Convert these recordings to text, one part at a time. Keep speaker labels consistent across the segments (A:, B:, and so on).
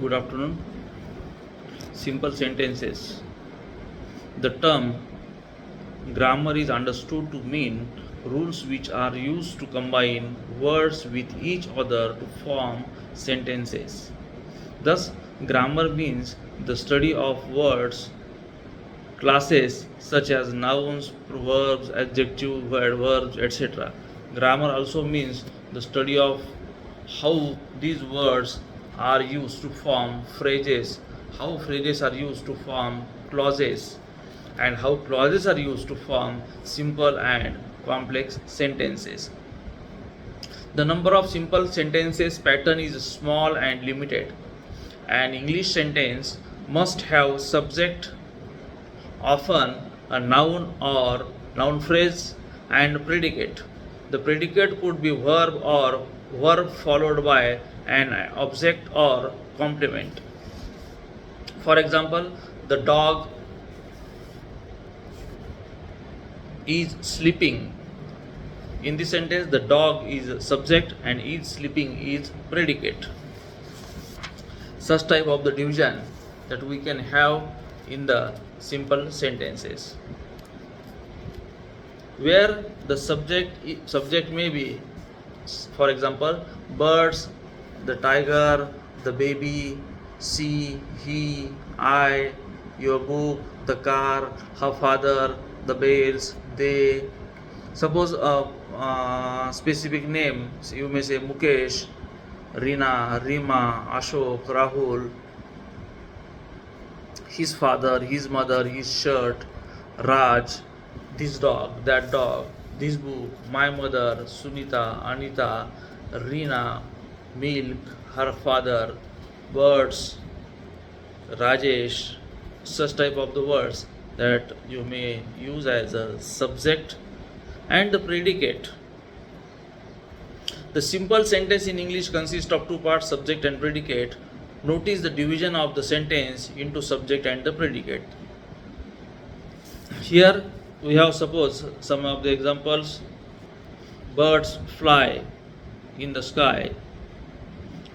A: Good afternoon. Simple sentences. The term grammar is understood to mean rules which are used to combine words with each other to form sentences. Thus, grammar means the study of words, classes such as nouns, verbs, adjectives, adverbs, etc. Grammar also means the study of how these words are used to form phrases, how phrases are used to form clauses, and how clauses are used to form simple and complex sentences. The number of simple sentences pattern is small and limited. An English sentence must have subject, often a noun or noun phrase, and predicate. The predicate could be verb or verb followed by an object or complement. For example, the dog is sleeping. In this sentence, the dog is subject and is sleeping is predicate. Such type of the division that we can have in the simple sentences, where the subject may be, for example, birds, the tiger, the baby, she, he, I, your book, the car, her father, the bears, they. Suppose a specific name, so you may say Mukesh, Rina, Rima, Ashok, Rahul, his father, his mother, his shirt, Raj, this dog, that dog, this book, my mother, Sunita, Anita, Rina, milk, her father, birds, Rajesh, such type of the words that you may use as a subject and the predicate. The simple sentence in English consists of two parts, subject and predicate. Notice the division of the sentence into subject and the predicate. Here we have, suppose, some of the examples. Birds fly in the sky.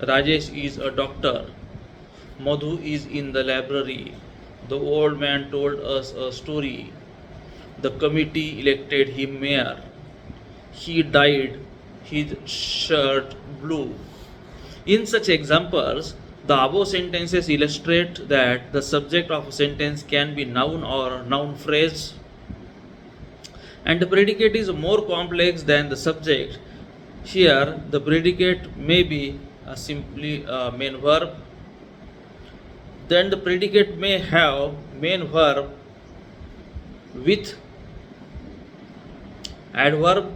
A: Rajesh is a doctor. Madhu is in the library. The old man told us a story. The committee elected him mayor. He dyed his shirt blue. In such examples, the above sentences illustrate that the subject of a sentence can be noun or noun phrase, and the predicate is more complex than the subject. Here, the predicate may be simply a main verb. Then the predicate may have main verb with adverb.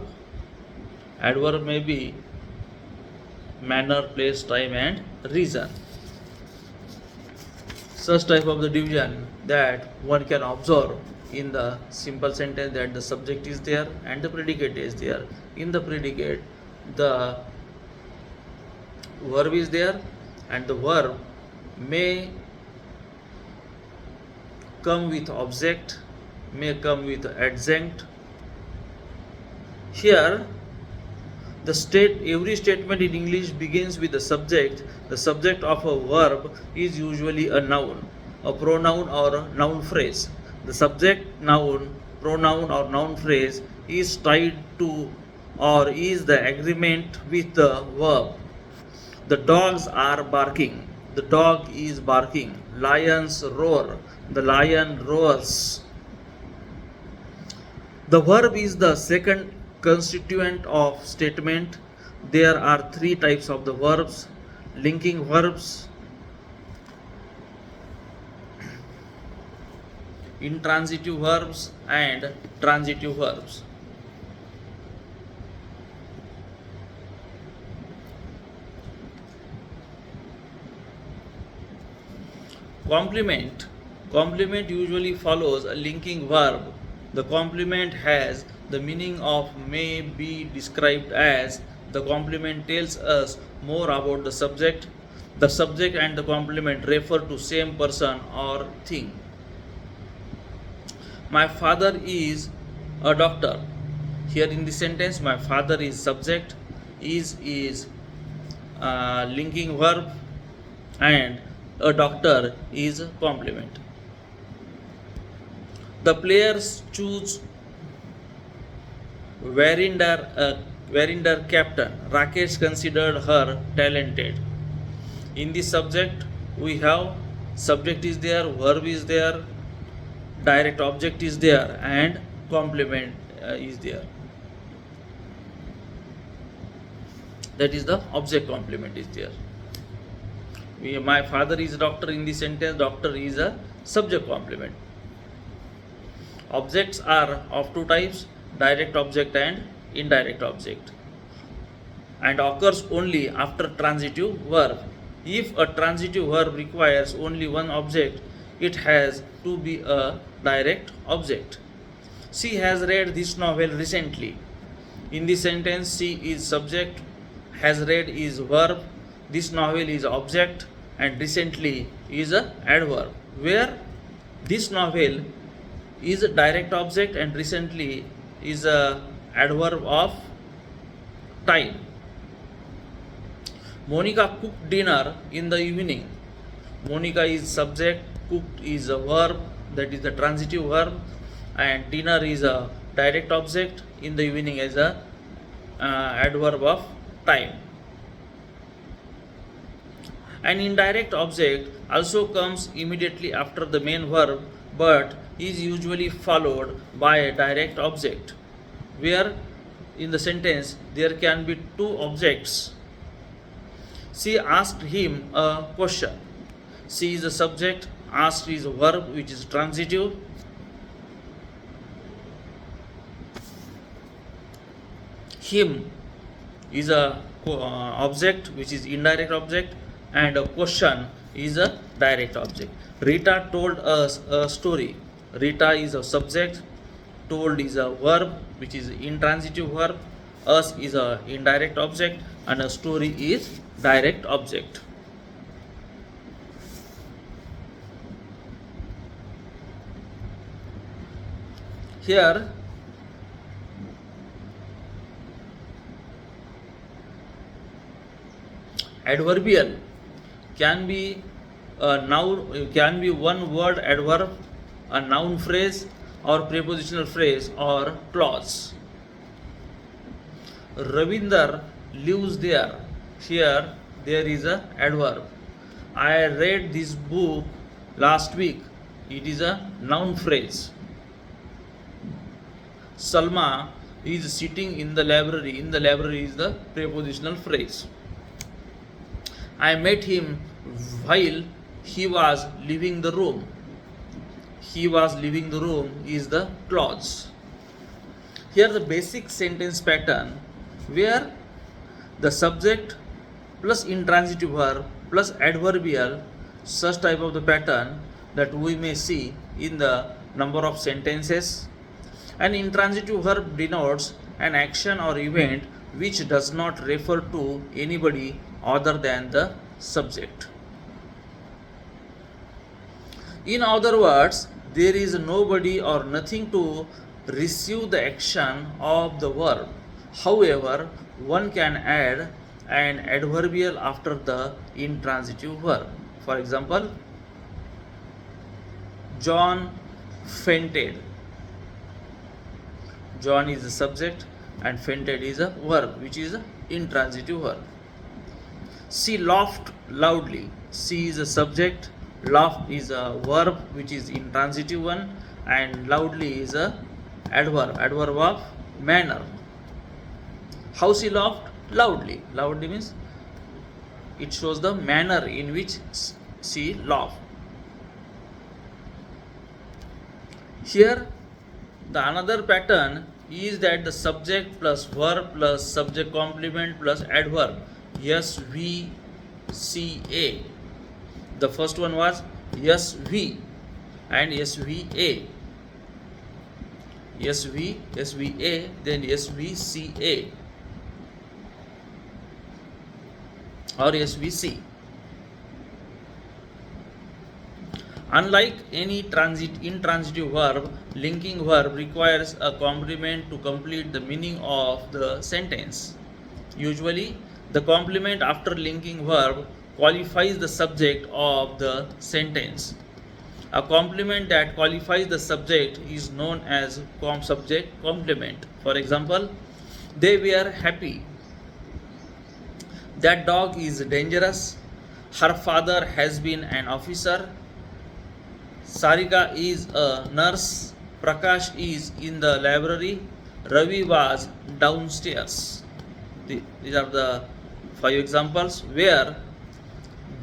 A: Adverb may be manner, place, time, and reason. Such type of the division that one can observe in the simple sentence, that the subject is there and the predicate is there. In the predicate, the verb is there, and the verb may come with object, may come with adjunct. Here, every statement in English begins with the subject. The subject of a verb is usually a noun, a pronoun, or a noun phrase. The subject, noun, pronoun, or noun phrase is tied to or is the agreement with the verb. The dogs are barking. The dog is barking. Lions roar. The lion roars. The verb is the second constituent of statement. There are three types of the verbs: linking verbs, intransitive verbs, and transitive verbs. Complement usually follows a linking verb. The complement has the meaning of may be described as. The complement tells us more about the subject. The subject and the complement refer to same person or thing. My father is a doctor. Here in the sentence, my father is subject, is linking verb, and a doctor is a complement. The players choose Verinder captain. Rakesh considered her talented. In this subject, we have subject is there, verb is there, direct object is there, and complement is there. That is the object complement is there. My father is a doctor. In this sentence, doctor is a subject complement. Objects are of two types, direct object and indirect object, and occurs only after transitive verb. If a transitive verb requires only one object, it has to be a direct object. She has read this novel recently. In this sentence, she is subject, has read is verb, this novel is object, and recently is a adverb, where this novel is a direct object and recently is a adverb of time. Monica cooked dinner in the evening. Monica is subject, cooked is a verb, that is the transitive verb, and dinner is a direct object, in the evening as a adverb of time. An indirect object also comes immediately after the main verb, but is usually followed by a direct object, where in the sentence there can be two objects. She asked him a question. She is the subject, asked is a verb which is transitive. Him is a object which is indirect object, and a question is a direct object. Rita told us a story. Rita is a subject, told is a verb which is intransitive verb, us is a indirect object, and a story is direct object. Here adverbial can be a noun, can be one word adverb, a noun phrase, or prepositional phrase, or clause. Ravinder lives there. Here there is a adverb. I read this book last week. It is a noun phrase. Salma is sitting in the library. In the library is the prepositional phrase. I met him while he was leaving the room. He was leaving the room is the clause. Here the basic sentence pattern, where the subject plus intransitive verb plus adverbial, such type of the pattern that we may see in the number of sentences. An intransitive verb denotes an action or event which does not refer to anybody other than the subject. In other words, there is nobody or nothing to receive the action of the verb. However, one can add an adverbial after the intransitive verb. For example, John fainted. John is the subject and fainted is a verb which is an intransitive verb. She laughed loudly. She is a subject, laugh is a verb which is intransitive one, and loudly is a adverb of manner. How she laughed? Loudly. Loudly means it shows the manner in which she laughed. Here the another pattern is that the subject plus verb plus subject complement plus adverb, SVCA. The first one was SV and SVA. SVA, then SVCA or SVC. Unlike any intransitive verb, linking verb requires a complement to complete the meaning of the sentence. Usually, the complement after linking verb qualifies the subject of the sentence. A complement that qualifies the subject is known as subject complement. For example, they were happy. That dog is dangerous. Her father has been an officer. Sarika is a nurse. Prakash is in the library. Ravi was downstairs. These are the 5 examples where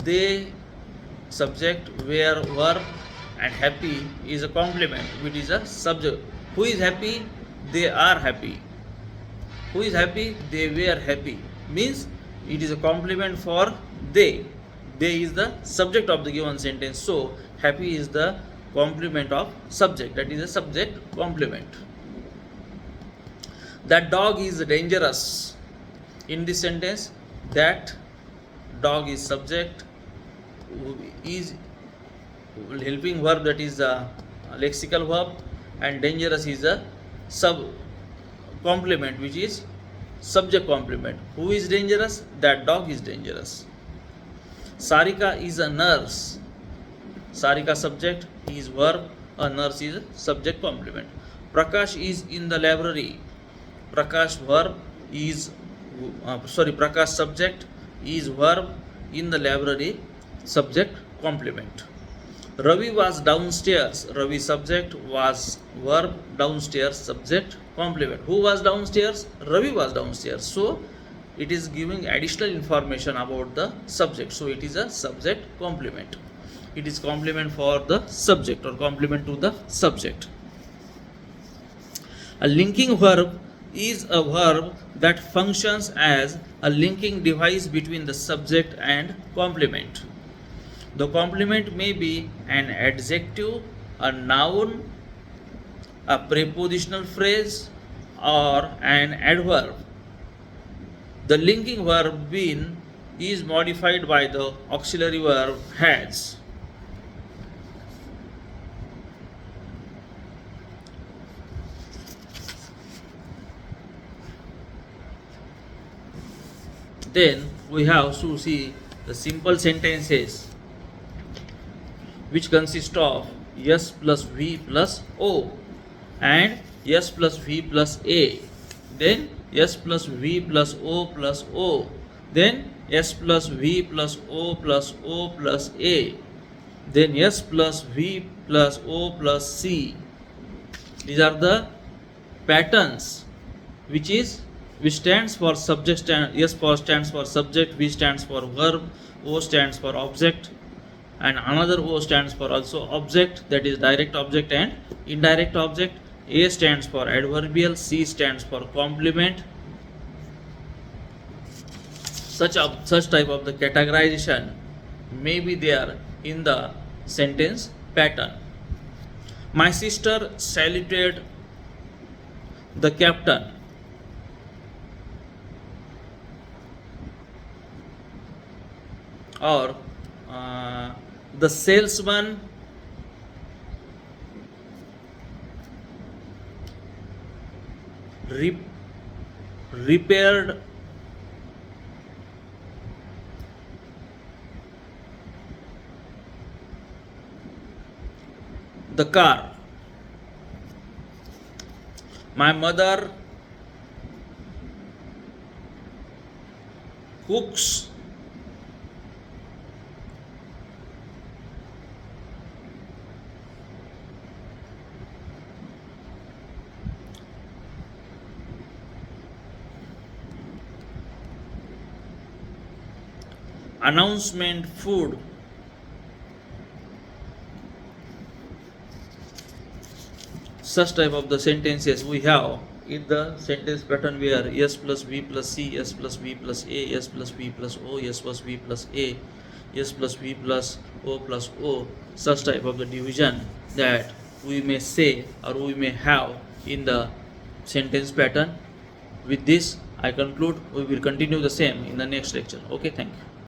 A: they subject, where verb, and happy is a complement, which is a subject. Who is happy? They are happy. Who is happy? They were happy. Means it is a complement for they. They is the subject of the given sentence. So happy is the complement of subject. That is a subject complement. That dog is dangerous. In this sentence, that dog is subject, is helping verb, that is a lexical verb, and dangerous is a sub complement, which is subject complement. Who is dangerous? That dog is dangerous. Sarika is a nurse. Sarika subject, is verb, a nurse is subject complement. Prakash is in the library. Prakash verb is Prakash subject, is verb, in the library subject complement. Ravi was downstairs. Ravi subject, was verb, downstairs subject complement. Who was downstairs? Ravi was downstairs. So it is giving additional information about the subject. So it is a subject complement. It is complement for the subject or complement to the subject. A linking verb is a verb that functions as a linking device between the subject and complement. The complement may be an adjective, a noun, a prepositional phrase, or an adverb. The linking verb been is modified by the auxiliary verb has. Then we have to see the simple sentences, which consist of S plus V plus O and S plus V plus A, then S plus V plus O, then S plus V plus O plus A, then S plus V plus O plus C. These are the patterns which stands for subject. S stands for subject, V stands for verb, O stands for object, and another O stands for also object, that is direct object and indirect object. A stands for adverbial, C stands for complement. Such type of the categorization may be there in the sentence pattern. My sister saluted the captain. Or the salesman repaired the car. My mother cooks announcement food. Such type of the sentences we have in the sentence pattern where S plus V plus C, S plus V plus A, S plus V plus O, S plus V plus A, S plus V plus O, such type of the division that we may say or we may have in the sentence pattern. With this I conclude. We will continue the same in the next lecture. Okay, thank you.